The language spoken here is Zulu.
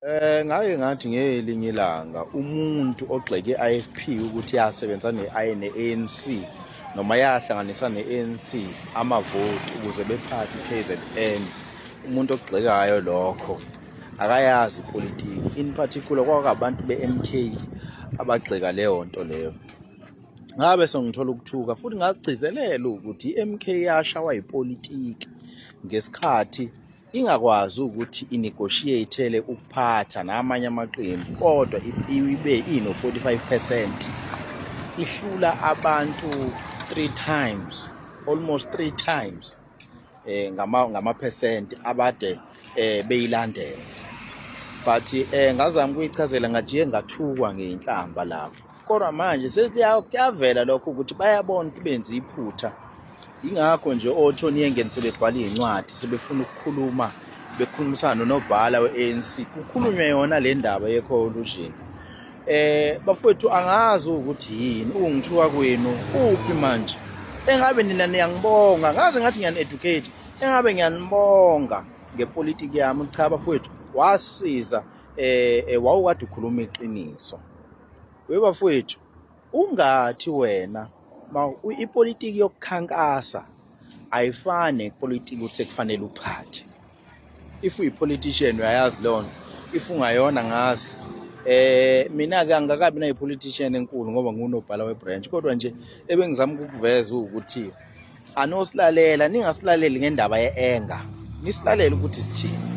Ngake ngathi ngelinye ilanga umuntu ogxeke i-IFP ukuthi yasebenza ne-ANC noma yahlanganisa ne-ANC amavoti ukuze bephathe i-KZN. Umuntu ogxekayo lokho akayazi ipolitiki, in particular kwakabantu be-MK abagxeka leyo nto leyo. Ngabe sengithola ukuthuka futhi ngazigcizelela ukuthi i-MK yashawa ipolitiki ngesikhathi ingakwazi ukuthi inegotiate ukuphatha namanye amaqembu, kodwa ibe ino-45%, ihlula abantu 3 times, almost 3 times ngamaphesenti abade beyilandela. But ngazama ukuyichazela ngajiye ngathukwa ngeyinhlamba lapho, kodwa manje sekuyavela lokho ukuthi bayabona ukuthi benze iphutha. Ingakho nje oThoni Yengeni sebebhala iy'ncwadi sebefuna ukukhuluma, bekhulumisana nonobhala we-ANC kukhulunywe yona le ndaba ye-coalition. Bafowethu angazi ukuthi yini ungithuka kwenu uphi manje. Engabe nina niyangibonga, ngaze ngathi ngiyani-educate, engabe ngiyanibonga ngepolitiki yami. Cha bafowethu, wasiza wawukade ukhuluma iqiniso. Bafowethu, ungathi wena ipolitiki yokukhankasa ayifane ipolitiki ukuthi sekufanele uphathe. If uyi-politician uyayazi lona, if ungayona ngazi. Mina-ke angakabi nayi-politician enkulu ngoba ngunobhala we-branch, kodwa nje ebengizama ukukuveza ukuthi anosilalela, ningasilaleli ngendaba ye-enga, nisilalele ukuthi sithini.